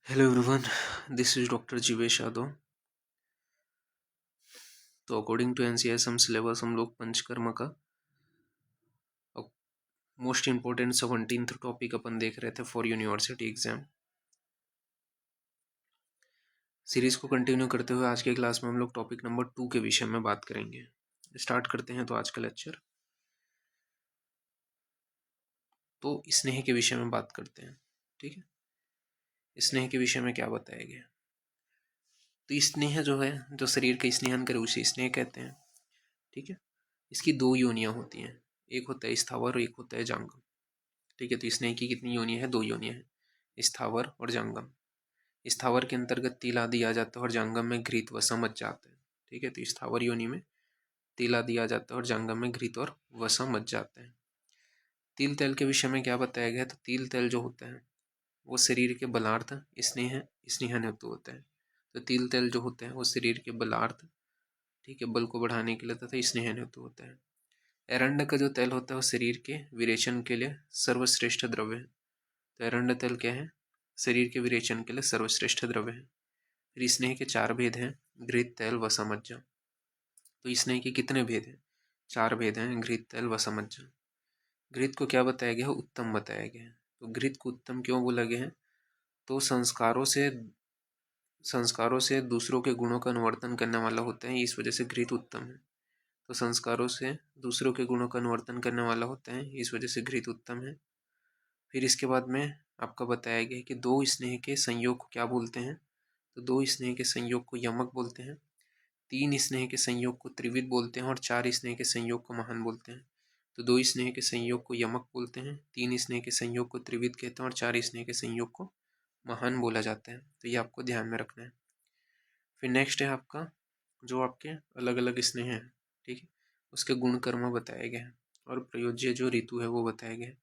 Hello everyone, this is doctor Jeevesh Yadav. तो according to NCS हम syllabus हम लोग पंचकर्म का मोस्ट इम्पोर्टेंट 17th टॉपिक अपन देख रहे थे फॉर यूनिवर्सिटी एग्जाम। सीरीज को कंटिन्यू करते हुए आज के क्लास में हम लोग टॉपिक नंबर 2 के विषय में बात करेंगे। स्टार्ट करते हैं तो आज का लेक्चर। तो स्नेह के विषय में बात करते हैं। ठीक है, स्नेह के विषय में क्या बताया गया। तो स्नेह जो है, जो शरीर का स्नेहन करे उसे स्नेह कहते हैं। ठीक है, इसकी दो योनियां होती हैं, एक होता है स्थावर और एक होता है जांगम। ठीक है, तो स्नेह की कितनी योनियां हैं? दो योनियां हैं, स्थावर और जांगम। स्थावर के अंतर्गत तिल आदि आ जाता है और जांगम में घृत वसम मच जाता है। ठीक है, तो स्थावर योनि में तिल आदि आ जाता है और जांगम में घृत और वसम मच जाता है। तिल तेल के विषय में क्या बताया गया है? तो तिल तेल जो होता है वो शरीर के बलार्थ स्नेहन हेतु होता है। तो तिल तेल जो होते हैं वो शरीर के बलार्थ, ठीक है, बल को बढ़ाने के लिए तथा स्नेहन हेतु होता है। एरंड का जो तेल होता है वो शरीर के विरेचन के लिए सर्वश्रेष्ठ द्रव्य है। तो एरंड तेल क्या है? शरीर के विरेचन के लिए सर्वश्रेष्ठ द्रव्य है। फिर स्नेह के चार भेद हैं, घृत तेल वसमज्जा। तो स्नेह के कितने भेद हैं? चार भेद हैं, घृत तेल वसमज्जा। घृत को क्या बताया गया है? उत्तम बताया गया है। तो घृत को उत्तम क्यों बोला गया है? तो संस्कारों से दूसरों के गुणों का अनुवर्तन करने वाला होता है, इस वजह से घृत उत्तम है। तो संस्कारों से दूसरों के गुणों का अनुवर्तन करने वाला होता है, इस वजह से घृत उत्तम है। फिर इसके बाद में आपका बताया गया है कि दो स्नेह के संयोग को क्या बोलते हैं? तो दो स्नेह के संयोग को यमक बोलते हैं, तीन स्नेह के संयोग को त्रिविध बोलते हैं और चार स्नेह के संयोग को महान बोलते हैं। तो दो स्नेह के संयोग को यमक बोलते हैं, तीन स्नेह के संयोग को त्रिविध कहते हैं और चार स्नेह के संयोग को महान बोला जाता है। तो ये आपको ध्यान में रखना है। फिर नेक्स्ट है आपका जो आपके अलग अलग स्नेह हैं, ठीक है, उसके गुण कर्म बताए गए हैं और प्रयोज्य जो ऋतु है वो बताया गया है।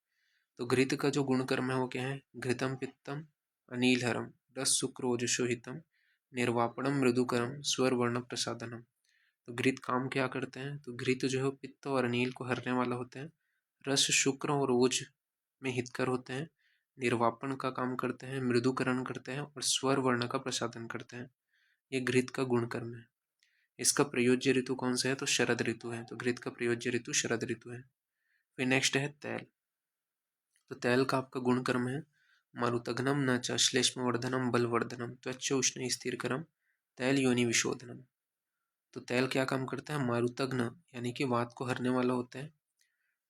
तो घृत का जो गुण कर्म है वो क्या है? घृतम पित्तम अनीलहरम रस शुक्र ओजसो हितम निर्वापणम मृदुकरम स्वर वर्ण प्रसादनम। तो घृत काम क्या करते हैं? तो घृत जो है पित्त और अनील को हरने वाला होता है, रस शुक्र और ओज में हितकर होते हैं, निर्वापण का काम करते हैं, मृदुकरण करते हैं और स्वर वर्ण का प्रसादन करते हैं। ये घृत का गुण कर्म है। इसका प्रयोज्य ऋतु कौन सा है? तो शरद ऋतु है। तो घृत का प्रयोज्य ऋतु शरद ऋतु है। फिर नेक्स्ट है तैल। तो तैल का आपका गुण कर्म है मारुतघ्नम न च श्लेष्मवर्धनम बलवर्धनम त्वच्च उष्ण स्थिरकरम तैल योनि विशोधनम। तो तैल क्या काम करता है? मारुतघ्न यानी कि वात को हरने वाला होता है,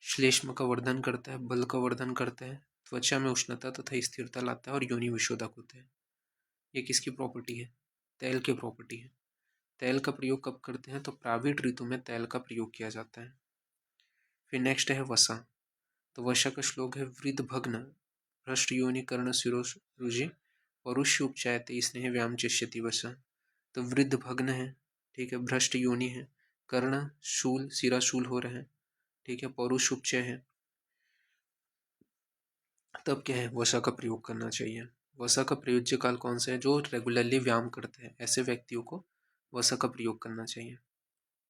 श्लेष्म का वर्धन करता है, बल का वर्धन करता है, त्वचा में उष्णता तथा स्थिरता लाता है और योनि विशोधक होता है। ये किसकी प्रॉपर्टी है? तैल की प्रॉपर्टी है। तैल का प्रयोग कब करते हैं? तो प्राविट ऋतु में तैल का प्रयोग किया जाता है। फिर नेक्स्ट है वसा। तो वसा का श्लोक है वृद्ध भग्न भ्रष्ट योनि कर्ण शिरोष रुजि परुष्य उपचायते स्नेह व्याम चिष्यति वसा। तो वृद्ध भग्न है, ठीक है, भ्रष्ट योनि है, कर्ण शूल सिरा शूल हो रहे हैं, ठीक है, पौरुष उपचय है, तब क्या है? वसा का प्रयोग करना चाहिए। वसा का प्रयोज्य काल कौन सा है? जो रेगुलरली व्यायाम करते हैं ऐसे व्यक्तियों को वसा का प्रयोग करना चाहिए।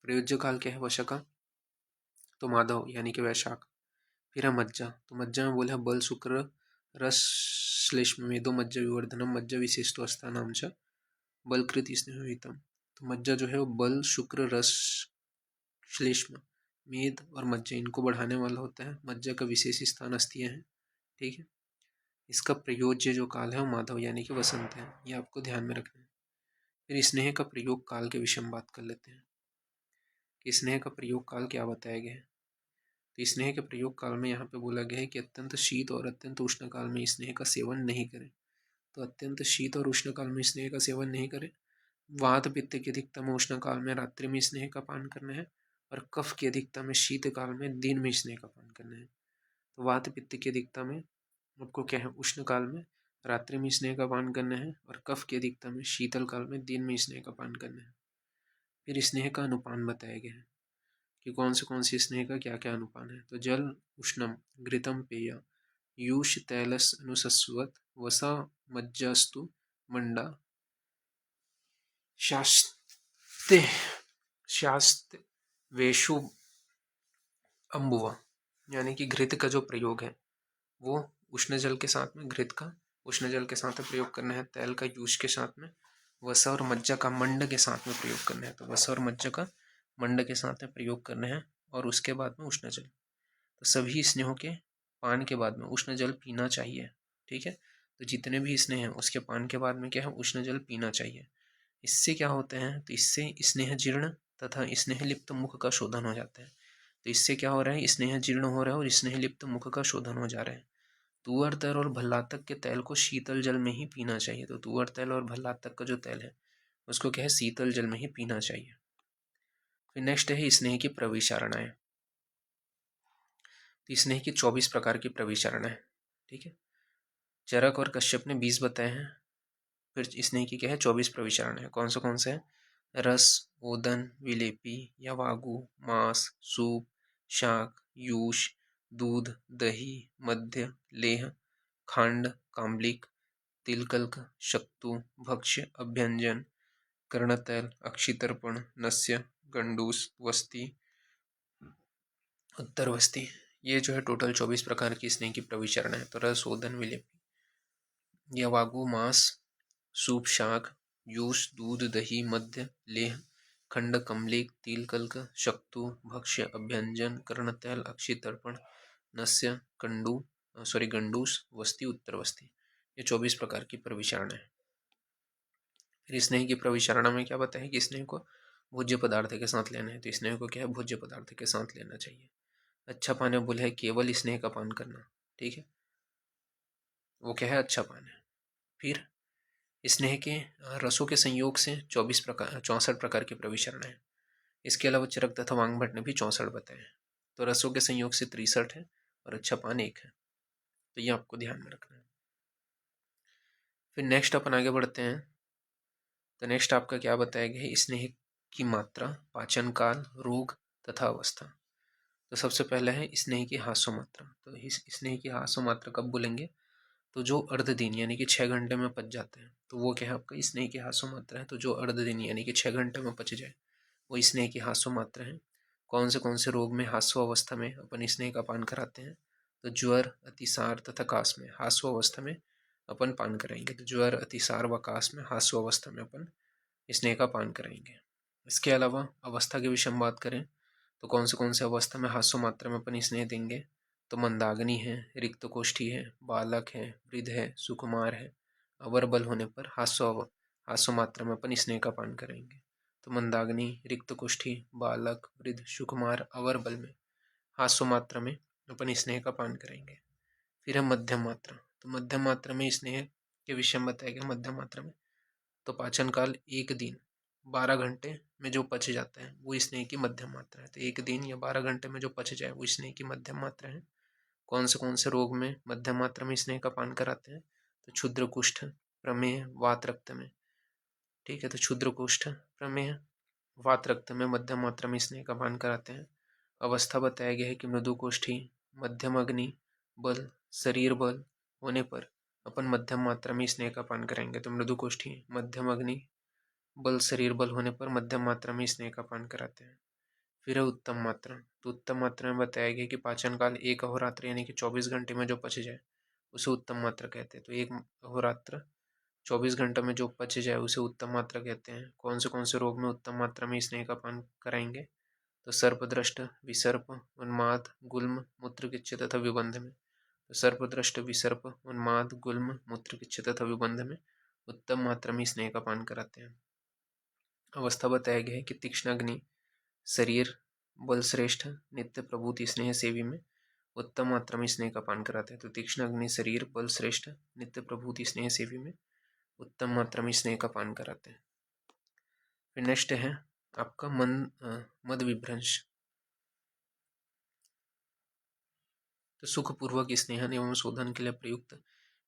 प्रयोज्य काल क्या है वसा का? तो माधव यानी कि वैशाख। फिर है मज्जा। तो मज्जा में बोले बल शुक्र रस श्लेष्म मेदो मज्जा विवर्धनम मज्जा विशेषतो अस्था नाम च बलकृत स्नेहितम। तो मज्जा जो है वो बल शुक्र रस श्लेष्म मेद और मज्जा इनको बढ़ाने वाला होता है। मज्जा का विशेष स्थान अस्थियां है, ठीक है। इसका प्रयोज्य जो काल है वो माधव यानी कि वसंत है, ये आपको ध्यान में रखना है। फिर स्नेह का प्रयोग काल के विषय में बात कर लेते हैं कि स्नेह का प्रयोग काल क्या बताया गया है। तो स्नेह के प्रयोग काल में यहाँ पे बोला गया है कि अत्यंत शीत और अत्यंत उष्ण काल में स्नेह का सेवन नहीं करें। तो अत्यंत शीत और उष्ण काल में स्नेह का सेवन नहीं करें। वात पित्त की अधिकता में उष्ण काल में रात्रि में स्नेह का पान करना है और कफ की अधिकता में शीत काल में दिन में स्नेह का पान करना है। तो वात पित्त की अधिकता में आपको क्या है? उष्ण काल में रात्रि में स्नेह का पान करना है और कफ की अधिकता में शीतल काल में दिन में स्नेह का पान करना है। फिर स्नेह का अनुपान बताया गया है कि कौन सी स्नेह का क्या क्या अनुपान है। तो जल उष्णम घृतम पेय यूष तैलस अनुसस्वत वसा मज्जास्तु मंडा शास्ते शास्त्र वेशु अम्बुवा। यानी कि घृत का जो प्रयोग है वो उष्ण जल के साथ में घृत का उष्ण जल के साथ में प्रयोग करना है, तैल का यूज के साथ में, वसा और मज्जा का मंड के साथ में प्रयोग करना है। तो वसा और मज्जा का मंड के साथ में प्रयोग करना है, और उसके बाद में उष्ण जल। तो सभी स्नेहों के पान के बाद में उष्ण जल पीना चाहिए। ठीक है, तो जितने भी स्नेह हैं उसके पान के बाद में क्या है, उष्ण जल पीना चाहिए। इससे क्या होते हैं, तो इससे स्नेह जीर्ण तथा स्नेह लिप्त मुख का शोधन हो जाता है। तो इससे क्या हो रहा है, स्नेह जीर्ण हो रहा है और स्नेह लिप्त मुख का शोधन हो जा रहा है। तुअर तेल और भल्लातक के तेल को शीतल जल में ही पीना चाहिए। तो तुअर तेल और भल्लातक का जो तेल है उसको क्या है, शीतल जल में ही पीना चाहिए। फिर नेक्स्ट है स्नेह की प्रविचारणाएं। तो स्नेह की 24 प्रकार की प्रविचारणाएं। ठीक है, चरक और कश्यप ने 20 बताए हैं। फिर स्नेह की क्या है, 24 प्रविचारण है। कौन से हैं, रस, ओदन, विलेपी या वागु, मांस, सूप, शाक, यूष, दूध, दही, मध्य, लेह, खांड, काम्लिक, तिलकल्क, शक्तु, भक्ष्य, अभ्यंजन, कर्णतैल, अक्षितर्पण, नस्य, गंडूस, वस्ती, उत्तर वस्ती। ये जो है टोटल 24 प्रकार की स्नेह की प्रविचरण है। तो रस, ओदन, विलेपी या वागु, मांस, सूप, शाक, यूष, दूध, दही, मध्य, लेह, खंड, कमलिक, तिलकल्क, शक्तु, भक्ष्य, अभ्यंजन, कर्णतैल, अक्षितर्पण, नस्य, गंडूस, वस्ती, उत्तर वस्ती। ये 24 प्रकार की प्रविचारणा है। फिर स्नेह की प्रविचारणा में क्या बताया कि स्नेह को भोज्य पदार्थ के साथ लेना है। तो स्नेह को क्या है, भोज्य पदार्थ के साथ लेना चाहिए। अच्छा पान है, बोले है केवल स्नेह का पान करना। ठीक है, वो क्या है, अच्छा पान है। फिर स्नेह के रसों के संयोग से 64 प्रकार की प्रविचरण है। इसके अलावा चरक तथा वांगभट ने भी 64 बताए हैं। तो रसों के संयोग से 63 है और अच्छा पान 1 है। तो ये आपको ध्यान में रखना है। फिर नेक्स्ट अपन आगे बढ़ते हैं। तो नेक्स्ट आपका क्या बताया गया है, स्नेह की मात्रा, पाचन काल, रोग तथा अवस्था। तो सबसे पहले है स्नेह की हास्य मात्रा। तो इस स्नेह की हास्य मात्रा कब बोलेंगे, तो जो अर्ध दिन यानी कि 6 घंटे में पच जाते हैं, तो वो क्या है आपका स्नेह की हास्य मात्रा है। तो जो अर्ध दिन यानी कि 6 घंटे में पच जाए वो स्नेह की हास्य मात्रा है। कौन से रोग में हास्य अवस्था में अपन स्नेह का पान कराते हैं, तो ज्वर, अतिसार तथा कास में हास्य अवस्था में अपन पान कराएंगे। तो ज्वर, अतिसार व कास में हास्य अवस्था में अपन स्नेह का पान कराएंगे। इसके अलावा अवस्था के विषय में बात करें तो कौन से अवस्था में हास्य मात्रा में अपन स्नेह देंगे, तो मंदाग्नि है, रिक्त कोष्ठी है, बालक है, वृद्ध है, सुकुमार है, अवर बल होने पर हास्य मात्रा में अपन स्नेह का पान करेंगे। तो मंदाग्नि, रिक्त कोष्ठी, बालक, वृद्ध, सुकुमार, अवर बल में हास्य मात्रा में अपन स्नेह का पान करेंगे। फिर है मध्यम मात्रा। तो मध्यम मात्रा में स्नेह के विषय में बताया गया। मध्यम मात्रा में तो पाचन काल 1 दिन 12 घंटे में जो पच जाता है वो स्नेह की मध्यम मात्रा है। तो 1 दिन या 12 घंटे में जो पच जाए वो स्नेह की मध्यम मात्रा है। कौन से रोग में मध्यम मात्रा में स्नेह का पान कराते हैं, तो क्षुद्र कुष्ठ, प्रमेह, वात रक्त में। ठीक है, तो क्षुद्र कुष्ठ, प्रमेह, वात रक्त में मध्यम मात्रा में स्नेह का पान कराते हैं। अवस्था बताया गया है कि मृदु कोष्ठी, मध्यम अग्नि बल, शरीर बल होने पर अपन मध्यम मात्रा में स्नेह का पान करेंगे। तो मृदु कोष्ठी, मध्यम अग्नि बल, शरीर बल होने पर मध्यम मात्रा में स्नेह का पान कराते हैं। फिर है उत्तम मात्रा। तो उत्तम मात्रा में बताया गया कि पाचन काल 1 अहोरात्र यानी कि 24 घंटे में जो पच जाए उसे उत्तम मात्रा कहते हैं। तो 1 अहोरात्र 24 घंटे में जो पच जाए उसे उत्तम मात्रा कहते हैं। कौन से रोग में उत्तम मात्रा में स्नेह का पान कराएंगे, तो सर्पदृष्ट, विसर्प, उन्माद, गुल्म, मूत्रकिच्छ तथा विबंध में। तो सर्पदृष्ट, विसर्प, उन्माद, गुल्म, मूत्रकिच्छ तथा विबंध में उत्तम मात्रा में स्नेह का पान कराते हैं। अवस्था बताया गया है कि तीक्ष्ण अग्नि, शरीर बल श्रेष्ठ, नित्य प्रभूति स्नेह सेवी में उत्तम मात्रा में स्नेह का पान कराते हैं। तो तीक्ष्ण अग्नि, शरीर बल श्रेष्ठ, नित्य प्रभूति स्नेह सेवी में उत्तम मात्रा में स्नेह का पान कराते हैं। फिर नेक्स्ट है आपका मद विभ्रंश। तो सुखपूर्वक स्नेहन एवं शोधन के लिए प्रयुक्त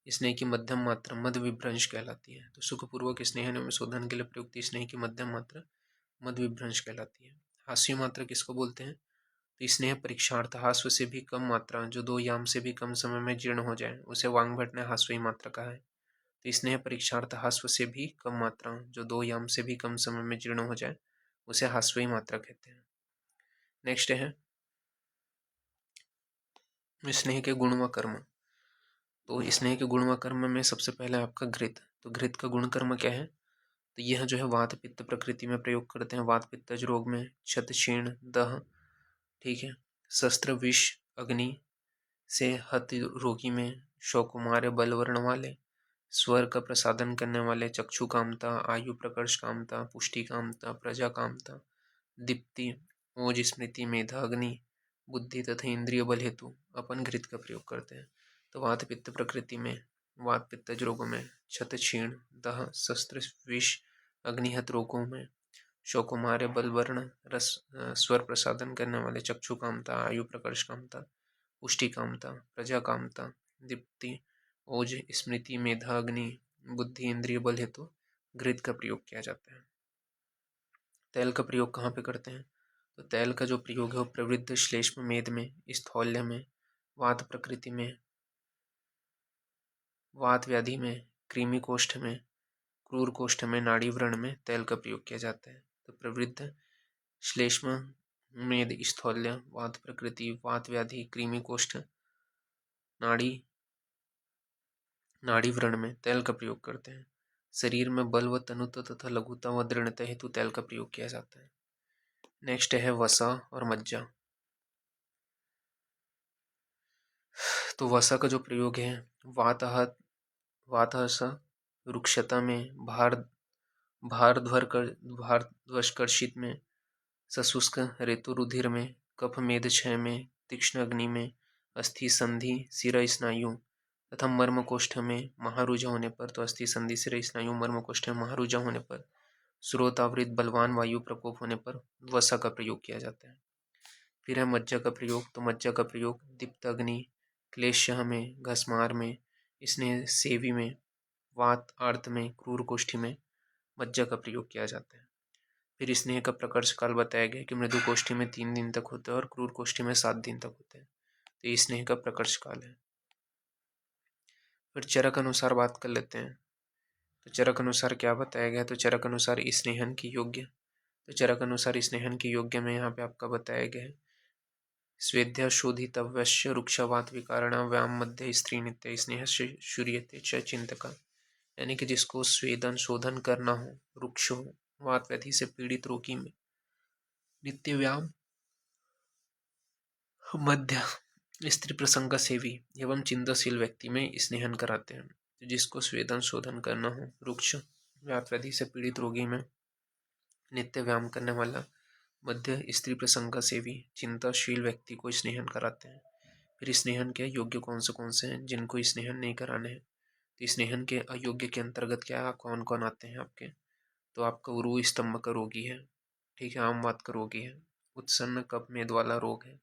स्नेह की मध्यम मात्रा मद विभ्रंश कहलाती है। तो सुखपूर्वक स्नेहन एवं शोधन के लिए प्रयुक्त स्नेह की मध्यम मात्रा मद विभ्रंश कहलाती है। हास्य मात्रा किसको बोलते हैं, तो स्नेह परीक्षार्थ हास्य से भी कम मात्रा जो 2 याम से भी कम समय में जीर्ण हो जाए उसे वांगभट ने हास्यी मात्रा कहा है। तो स्नेह परीक्षार्थ हास्य से भी कम मात्रा जो 2 याम से भी कम समय में जीर्ण हो जाए उसे हास्यी मात्रा कहते हैं। नेक्स्ट है स्नेह के गुण व कर्म। तो स्नेह के गुण व कर्म में सबसे पहले आपका घृत। तो घृत का गुण कर्म क्या है? तो यह जो है वात पित्त प्रकृति में प्रयोग करते हैं। वात पित्तज रोग में क्षत क्षीण दह, ठीक है, शस्त्र विष अग्नि से हत रोगी में, शौकुमार बलवर्ण वाले, स्वर का प्रसादन करने वाले, चक्षु कामता, आयु प्रकर्ष कामता, पुष्टि कामता, प्रजा कामता, दीप्ति, ओज स्मृति मेधा अग्नि, बुद्धि तथा इंद्रिय बल हेतु अपन घृत का प्रयोग करते हैं। तो वात पित्त प्रकृति में, वात पित्तज रोगों में, क्षत क्षीण दह शस्त्र विष अग्निहत रोगों में, शौकुमार्य बलवर्ण रस स्वर प्रसादन करने वाले, चक्षु कामता, आयु प्रकर्ष कामता, पुष्टि कामता, प्रजा कामता, दीप्ति, ओज स्मृति मेधा अग्नि, बुद्धि इंद्रिय बल हेतु घृत का प्रयोग किया जाता है। तैल का प्रयोग कहाँ पे करते हैं? तो तैल का जो प्रयोग है वो प्रवृद्ध श्लेष्म मेद में, स्थौल्य में, वात प्रकृति में, वात व्याधि में, कृमि कोष्ठ में, क्रूर कोष्ठ में, नाड़ी व्रण में तैल का प्रयोग किया जाता है। तो प्रवृद्ध श्लेष्म मेद, स्थौल्य, वात प्रकृति, वात व्याधि, कृमि कोष्ठ, नाड़ी नाड़ी व्रण में तैल का प्रयोग करते हैं। शरीर में बल व तनुत्व तथा लघुता व दृढ़ता हेतु तैल का प्रयोग किया जाता है। नेक्स्ट है वसा और मज्जा। तो वसा का जो प्रयोग है, वातः रुक्षता में, भारध्वस्कर्षित में, सशुष्क ऋतु रुधिर में, कफ मेद क्षय में, तीक्ष्ण अग्नि में, अस्थि संधि सिरा स्नायु तथा मर्म कोष्ठ में महारुजा होने पर, तो अस्थि संधि सिरा स्नायु मर्म कोष्ठ में महारुजा होने पर, स्रोतावृत बलवान वायु प्रकोप होने पर वसा का प्रयोग किया जाता है। फिर है मज्जा का प्रयोग। तो मज्जा का प्रयोग दीप्त अग्नि, क्लेशह में, घसमार में, स्नेह सेवी में, वात आर्त में, क्रूर कोष्ठी में मज्जा का प्रयोग किया जाता है। फिर स्नेह का प्रकर्ष काल बताया गया कि मृदु कोष्ठी में 3 दिन तक होता है और क्रूर कोष्ठी में 7 दिन तक होता है। तो ये स्नेह का प्रकर्ष काल है। फिर चरक अनुसार बात कर लेते हैं। तो चरक अनुसार क्या बताया गया? तो चरक अनुसार स्नेहन की योग्य। तो चरक अनुसार स्नेहन की योग्य में यहाँ पे आपका बताया गया है, स्वेद्या शोधितव्यस्य रुक्षवात विकारणा व्याम मध्य स्त्री नित्य स्नेह शुर्यते च चिंतका, यानी कि जिसको स्वेदन शोधन करना हो, रुक्ष हो, वात व्याधि से पीड़ित रोगी में नित्य व्याम मध्य स्त्री प्रसंग सेवी एवं चिंताशील व्यक्ति में स्नेहन कराते हैं। जिसको स्वेदन शोधन करना हो, रुक्ष वात व्याधि से पीड़ित रोगी में नित्य व्यायाम करने वाला, मध्य स्त्री प्रसंग सेवी चिंताशील व्यक्ति को स्नेहन कराते हैं। फिर स्नेहन के योग्य कौन से हैं जिनको स्नेहन नहीं कराने हैं? तो स्नेहन के अयोग्य के अंतर्गत क्या कौन कौन आते हैं आपके? तो आपका उरु स्तंभ का रोगी है, ठीक है, आम वात का रोगी है, उत्सन्न कफ मेद वाला रोग है,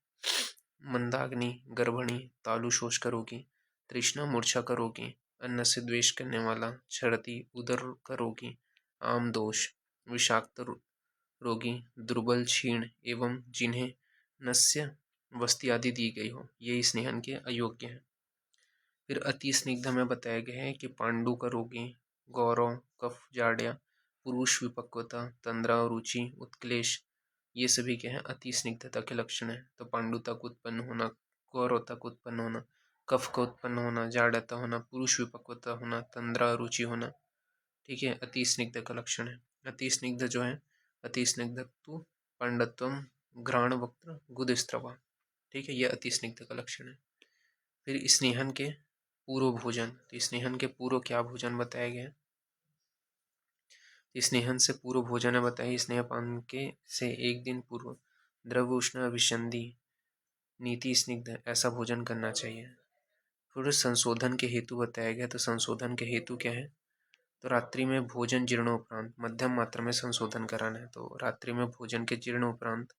मंदाग्नि गर्भणी तालुशोष का रोगी, तृष्णा मूर्छा का रोगी, अन्न से द्वेष करने वाला, छर्दी उदर का रोगी, आम दोष विषाक्त रोगी, दुर्बल क्षीण एवं जिन्हें नस्य वस्ति आदि दी गई हो, ये स्नेहन के अयोग्य हैं। फिर अति स्निग्ध में बताया गया है कि पांडु का रोगी, गौरव कफ जाड्या, पुरुष विपक्वता, तंद्रा रुचि उत्क्लेश, ये सभी क्या है? अति स्निग्धता के लक्षण है। तो पांडुता को उत्पन्न होना, गौरवता को उत्पन्न होना, कफ का उत्पन्न होना, जाड्यता होना, पुरुष विपक्वता होना, तंद्रा रुचि होना, ठीक है, अति स्निग्ध का लक्षण है। अति स्निग्ध जो है, अति स्निग्धत्व पांडत्वम घ्राण वक्त्र गुदस्त्रवा, ठीक है, यह अति स्निग्ध का लक्षण है। फिर स्नेहन के पूर्व भोजन। तो स्नेहन के पूर्व क्या भोजन बताया गया? स्नेहन से पूर्व भोजन बताइए, स्नेहपान के से 1 दिन पूर्व द्रव उष्ण अभिसंधि नीति स्निग्ध ऐसा भोजन करना चाहिए। फिर संशोधन के हेतु बताया गया। तो संशोधन के हेतु क्या है? तो रात्रि में भोजन जीर्णोपरांत मध्यम मात्रा में संशोधन कराना है। तो रात्रि में भोजन के जीर्ण उपरांत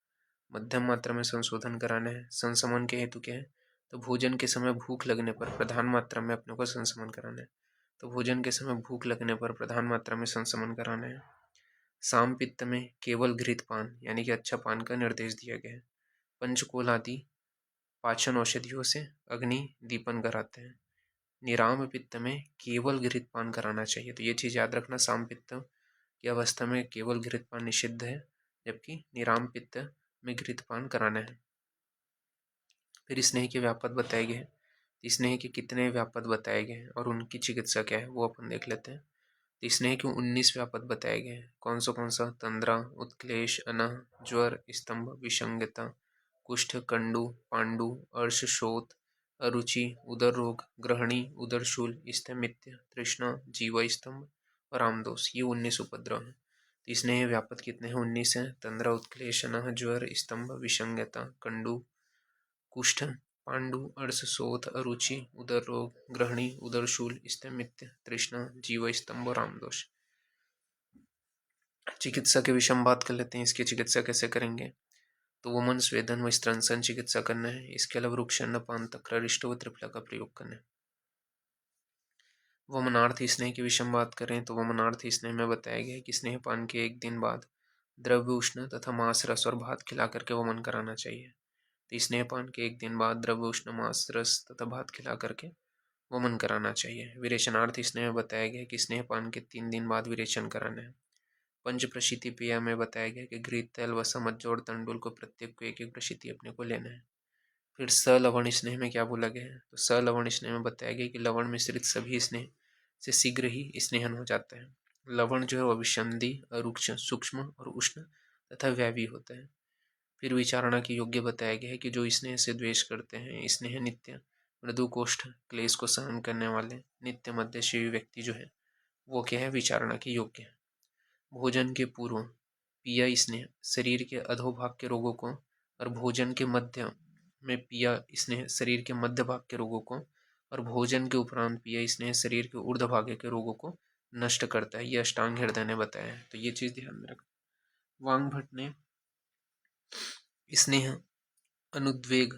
मध्यम मात्रा में संशोधन कराना है। संशमन के हेतु क्या है? तो भोजन के समय भूख लगने पर प्रधान मात्रा में अपने को संशमन कराना है। तो भोजन के समय भूख लगने पर प्रधान मात्रा में संशमन कराना है। साम पित्त में केवल घृत पान यानी कि अच्छा पान का निर्देश दिया गया है। पंचकोल आदि पाचन औषधियों से अग्नि दीपन कराते हैं। निराम पित्त में केवल घृत पान कराना चाहिए। तो ये चीज़ याद रखना, साम पित्त की अवस्था में केवल घृत पान निषिद्ध है, जबकि निराम पित्त में घृत पान कराना है। फिर स्नेह के व्यापक बताए गए। स्नेह के कितने व्यापद बताए गए हैं और उनकी चिकित्सा क्या है वो अपन देख लेते हैं। स्नेह के 19 व्यापद बताए गए हैं। कौन सा? तंद्रा, उत्क्लेश, अनह, ज्वर, स्तंभ, विसंगता, कुष्ठ, कंडु, पांडु, अर्श, शोथ, अरुचि, उदर रोग, ग्रहणी, उदरशूल, स्थैमित्य, तृष्णा, जीवा स्तंभ और आमदोष। ये 19 उपद्रव हैं। तो स्नेह व्यापद कितने हैं? 19 हैं। तंद्रा, उत्क्लेश, अनह, ज्वर, स्तंभ, विसंगता, कंडु, कुष्ठ, पांडु, अर्श, शोथ, अरुचि, उदर रोग, ग्रहणी, उदरशूल, स्थैमित्य, तृष्णा, जीव स्तंभ और आमदोष। चिकित्सा के विषय में बात कर लेते हैं। इसकी चिकित्सा कैसे करेंगे? तो वमन, स्वेदन व स्त्रंसन चिकित्सा करना है। इसके अलावा वृक्ष, अन्नपान, तक्रारिष्ट व त्रिफला का प्रयोग करना है। वमनार्थ स्नेह के विषय में बात करें तो वमनार्थ स्नेह में बताया गया है कि स्नेहपान के 1 दिन बाद द्रव्य, उष्ण तथा मांस, रस और भात खिला करके वमन कराना चाहिए। तो स्नेहपान के 1 दिन बाद द्रव्य, उष्ण, मांस, रस तथा भात खिला करके वमन कराना चाहिए। विरेचनार्थ स्नेह में बताया गया कि स्नेहपान के 3 दिन बाद विरेचन कराना है। पंच प्रशीति क्रिया में बताया गया कि घृत, तेल, वसा, मज्जा और तंडुल को प्रत्येक को 1-1 प्रशीति अपने को लेना है। फिर सलवण स्नेह में क्या बोला गया है? तो सलवण स्नेह में बताया गया कि लवण मिश्रित सभी स्नेह से शीघ्र ही स्नेहन हो जाता है। लवण जो है वह विषंदी, अरुक्ष, सूक्ष्म और उष्ण तथा व्यावी होता है। फिर विचारणा के योग्य बताया गया है कि जो स्नेह से द्वेष करते हैं, स्नेह नित्य, मृदु, कोष्ठ, क्लेश को सहन करने वाले नित्य मध्यशील व्यक्ति जो है वो क्या है? विचारणा के योग्य है। भोजन के पूर्व पिया स्नेह शरीर के अधोभाग के रोगों को और भोजन के मध्य में पिया स्नेह शरीर के मध्य भाग के रोगों को और भोजन के उपरांत पिया स्नेह शरीर के ऊर्ध्व भाग के रोगों को नष्ट करता है। ये अष्टांग हृदय ने बताया है। तो ये चीज ध्यान में रखना। वांग भट्ट ने स्नेह अनुद्वेग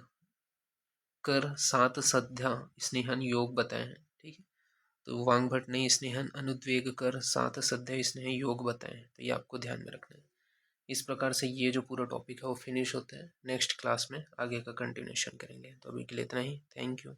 कर 7 सध्या स्नेहन योग बताए हैं। ठीक है, तो वांग भट्ट ने स्नेहन अनुद्वेग कर 7 सध्या स्नेह योग बताए हैं। तो ये आपको ध्यान में रखना है। इस प्रकार से ये जो पूरा टॉपिक है वो फिनिश होता है। नेक्स्ट क्लास में आगे का कंटिन्यूशन करेंगे। तो अभी के लिए इतना ही। Thank you.